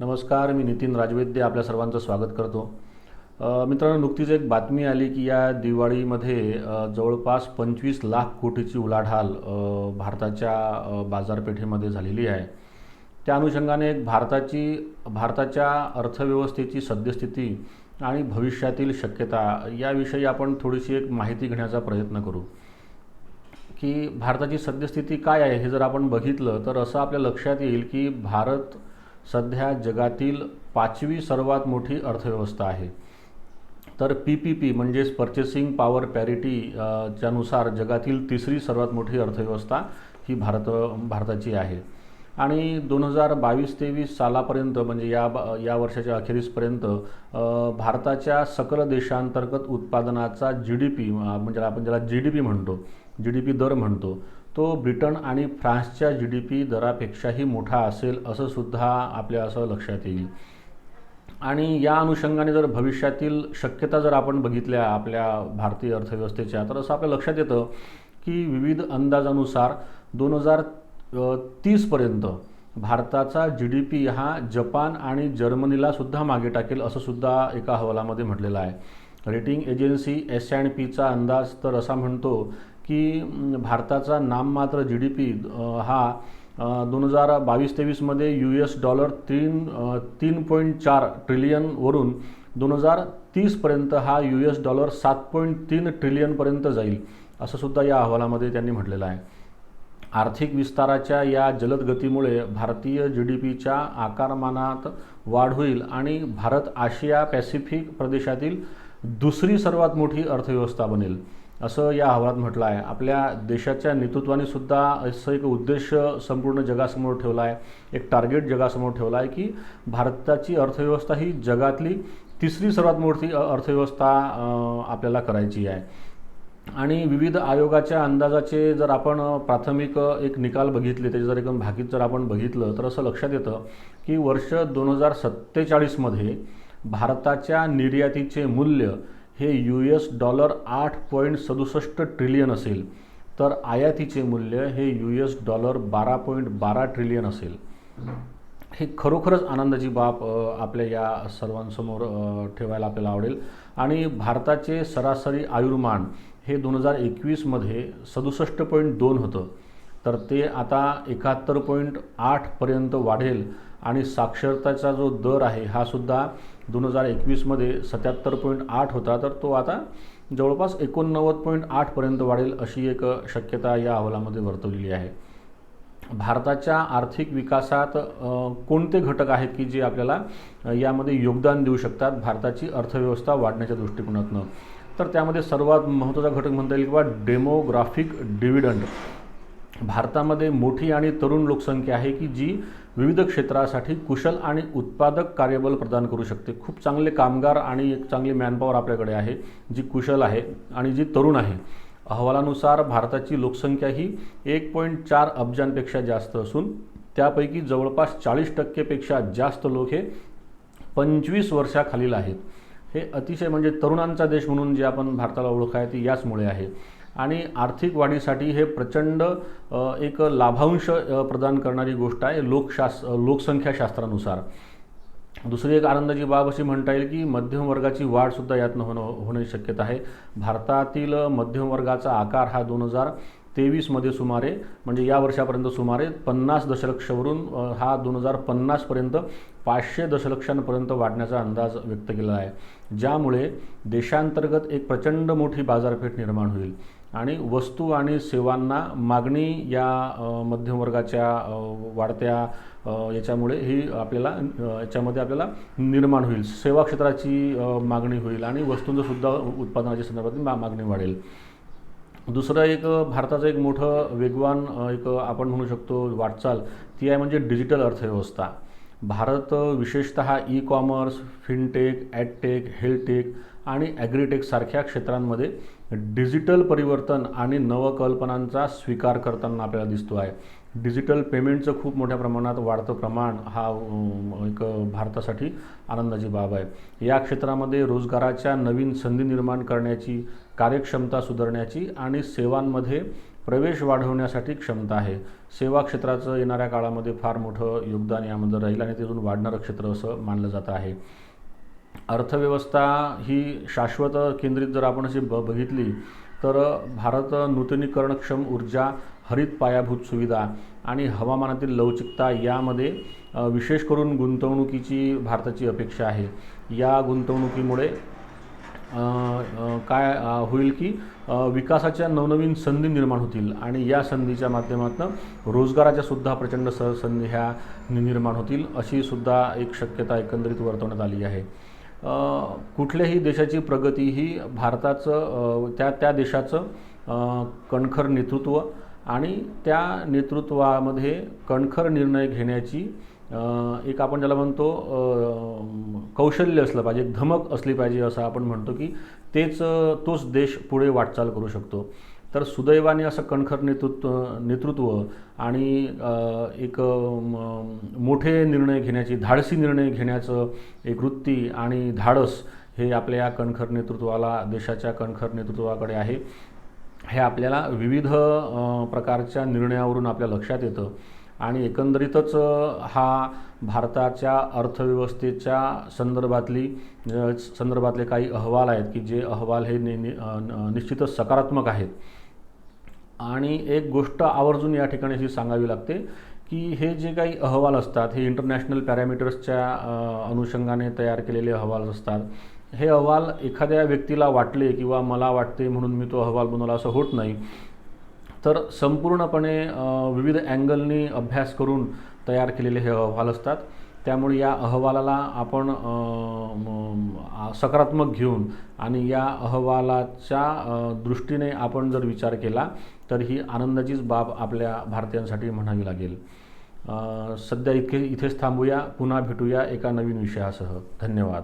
नमस्कार, मी नितीन राजवैद्य आपल्या सर्वांचं स्वागत करतो. मित्रांनो, नुकतीच एक बातमी आली की या दिवाळीमध्ये जवळपास 25 लाख कोटीची उलाढाल भारताच्या बाजारपेठेमध्ये झालेली आहे. त्या अनुषंगाने एक भारताच्या अर्थव्यवस्थेची सद्यस्थिती आणि भविष्यातील शक्यता याविषयी आपण थोडीशी एक माहिती घेण्याचा प्रयत्न करू की भारताची सद्यस्थिती काय आहे. हे जर आपण बघितलं तर असं आपल्या लक्षात येईल की भारत सध्या जगातील 5वी सर्वात मोठी अर्थव्यवस्था आहे. तर PPP म्हणजेच पर्चेसिंग पॉवर पॅरिटी च्यानुसार जगातील 3री सर्वात मोठी अर्थव्यवस्था ही भारताची आहे. आणि 2022-23 सालापर्यंत म्हणजे या वर्षाच्या अखेरीसपर्यंत भारताच्या सकल देशांतर्गत उत्पादनाचा GDP म्हणजे आपण ज्याला GDP म्हणतो, GDP दर म्हणतो, तो ब्रिटन आणि फ्रान्सच्या GDP दरापेक्षाही मोठा असेल असं सुद्धा आपल्या असं लक्षात येईल. आणि या अनुषंगाने जर भविष्यातील शक्यता जर आपण बघितल्या आपल्या भारतीय अर्थव्यवस्थेच्या, तर असं आपल्या लक्षात येतं की विविध अंदाजानुसार 2030पर्यंत भारताचा GDP हा जपान आणि जर्मनीला सुद्धा मागे टाकेल असं सुद्धा एका अहवालामध्ये म्हटलेलं आहे. रेटिंग एजन्सी S&Pचा अंदाज तर असा म्हणतो की भारताचा नाममात्र GDP हा 2022-23 मध्ये $3.4 ट्रिलियनवरून 2030पर्यंत हा $7.3 ट्रिलियनपर्यंत जाईल असं सुद्धा या अहवालामध्ये त्यांनी म्हटलेलं आहे. आर्थिक विस्ताराच्या या जलद गतीमुळे भारतीय GDPच्या आकारमानात वाढ होईल आणि भारत आशिया पॅसिफिक प्रदेशातील 2री सर्वात मोठी अर्थव्यवस्था बनेल असं या अहवालात म्हटलं आहे. आपल्या देशाच्या नेतृत्वाने सुद्धा असं एक उद्देश संपूर्ण जगासमोर ठेवला आहे, एक टार्गेट जगासमोर ठेवला आहे की भारताची अर्थव्यवस्था ही जगातली 3री सर्वात मोठी अर्थव्यवस्था आपल्याला करायची आहे. आणि विविध आयोगाच्या अंदाजाचे जर आपण प्राथमिक एक निकाल बघितले, त्याचे जर एक भाकीत जर आपण बघितलं तर असं लक्षात येतं की वर्ष 2047मध्ये भारताच्या निर्यातीचे मूल्य हे $8.67 ट्रिलियन असेल, तर आयातीचे मूल्य हे $12.12 ट्रिलियन असेल. हे खरोखरच आनंदाची बाब आपल्या या सर्वांसमोर ठेवायला आपल्याला आवडेल. आणि भारताचे सरासरी आयुर्मान हे 2021मध्ये 67.2 होतं, तर ते आता 71.8 पर्यंत वाढेल. आणि साक्षरताचा जो दर आहे हा सुद्धा 2021मध्ये 77.8 होता, तर तो आता जवळपास 89.8 पर्यंत वाढेल अशी एक शक्यता या अहवालामध्ये वर्तवलेली आहे. भारताच्या आर्थिक विकासात कोणते घटक आहेत की जे आपल्याला यामध्ये योगदान देऊ शकतात भारताची अर्थव्यवस्था वाढण्याच्या दृष्टिकोनातून, तर त्यामध्ये सर्वात महत्त्वाचा घटक म्हणता येईल किंवा डेमोग्राफिक डिव्हिडंड. भारतामध्ये मोठी आणि तरुण लोकसंख्या आहे की जी विविध क्षेत्रासाठी कुशल आणि उत्पादक कार्यबल प्रदान करू शकते. खूप चांगले कामगार आणि एक चांगली मॅनपॉवर आपल्याकडे आहे जी कुशल आहे आणि जी तरुण आहे. अहवालानुसार भारताची लोकसंख्या ही 1.4 अब्जांपेक्षा जास्त असून त्यापैकी जवळपास 40% जास्त लोक हे 25 वर्षाखालील आहेत. हे अतिशय म्हणजे तरुणांचा देश म्हणून जे आपण भारताला ओळख आहे ती याचमुळे आहे. आणि आर्थिक वाढीसाठी हे प्रचंड एक लाभांश प्रदान करणारी गोष्ट आहे लोकसंख्याशास्त्रानुसार. दुसरी एक आनंदाची बाब अशी म्हणता येईल की मध्यम वर्गाची वाढसुद्धा यातनं होण्याची शक्यता आहे. भारतातील मध्यम वर्गाचा आकार हा 2023मध्ये सुमारे म्हणजे या वर्षापर्यंत सुमारे 50 दशलक्षवरून हा 2050पर्यंत 500 दशलक्षांपर्यंत वाढण्याचा अंदाज व्यक्त केला आहे, ज्यामुळे देशांतर्गत एक प्रचंड मोठी बाजारपेठ निर्माण होईल आणि वस्तू आणि सेवांना मागणी या मध्यम वर्गाच्या वाढत्या याच्यामुळे ही याच्यामध्ये आपल्याला निर्माण होईल. सेवा क्षेत्राची मागणी होईल आणि वस्तूंचं सुद्धा उत्पादनाच्या संदर्भातील मागणी वाढेल. दुसरं एक भारताचं एक मोठं वेगवान एक आपण म्हणू शकतो वाटचाल ती आहे म्हणजे डिजिटल अर्थव्यवस्था. भारत विशेषतः ई-कॉमर्स, फिनटेक, ॲडटेक, हेल्थटेक आणि ॲग्रीटेक सारख्या क्षेत्रांमध्ये डिजिटल परिवर्तन आणि नवकल्पनांचा स्वीकार करताना आपल्याला दिसतो आहे. डिजिटल पेमेंटचं खूप मोठ्या प्रमाणात वाढतं प्रमाण हा एक भारतासाठी आनंदाची बाब आहे. या क्षेत्रामध्ये रोजगाराच्या नवीन संधी निर्माण करण्याची, कार्यक्षमता सुधारण्याची आणि सेवांमध्ये प्रवेश वाढवण्यासाठी क्षमता आहे. सेवा क्षेत्राचं येणाऱ्या काळामध्ये फार मोठं योगदान यामध्ये राहील आणि तिथून वाढणारं क्षेत्र असं मानलं जात आहे. अर्थव्यवस्था ही शाश्वत केंद्रित जर आपण अशी बघितली तर भारत नूतनीकरणक्षम ऊर्जा, हरित पायाभूत सुविधा आणि हवामानातील लवचिकता यामध्ये विशेष करून गुंतवणुकीची भारताची अपेक्षा आहे. या गुंतवणुकीमुळे काय होईल की विकासाच्या नवनवीन संधी निर्माण होतील आणि या संधीच्या माध्यमातून रोजगाराच्या सुद्धा प्रचंड संधी ह्या निर्माण होतील अशी सुद्धा एक शक्यता एकंदरीत वर्तवण्यात आली आहे. कुठल्याही देशाची प्रगती ही भारताचं त्या देशाचं कणखर नेतृत्व आणि त्या नेतृत्वामध्ये कणखर निर्णय घेण्याची एक आपण ज्याला म्हणतो कौशल्य असलं पाहिजे, एक धमक असली पाहिजे असं आपण म्हणतो की तोच देश पुढे वाटचाल करू शकतो. तर सुदैवाने असं कणखर नेतृत्व आणि एक मोठे निर्णय घेण्याची, धाडसी निर्णय घेण्याचं एक वृत्ती आणि धाडस हे आपल्या कणखर नेतृत्वाला, देशाच्या कणखर नेतृत्वाकडे आहे. हे आपल्याला विविध प्रकारच्या निर्णयावरून आपल्या लक्षात येतं आणि एकंदरीतच हा भारताच्या अर्थव्यवस्थेच्या संदर्भातले काही अहवाल आहेत की जे अहवाल हे निश्चितच सकारात्मक आहेत. आणि एक गोष्ट आवर्जून या ठिकाणी अशी सांगावी लागते की हे जे काही अहवाल असतात हे इंटरनॅशनल पॅरामीटर्सच्या अनुषंगाने तयार केलेले अहवाल असतात. हे अहवाल एखाद्या व्यक्तीला वाटले किंवा मला वाटते म्हणून मी तो अहवाल बनवला असं होत नाही, तर संपूर्णपणे विविध अँगलनी अभ्यास करून तयार केलेले हे अहवाल असतात. त्यामुळे या अहवालाला आपण सकारात्मक घेऊन आणि या अहवालाच्या दृष्टीने आपण जर विचार केला तर ही आनंदाचीच बाब आपल्या भारतीयांसाठी म्हणावी लागेल. सध्या इथेच थांबूया. पुन्हा भेटूया एका नवीन विषयासह. धन्यवाद.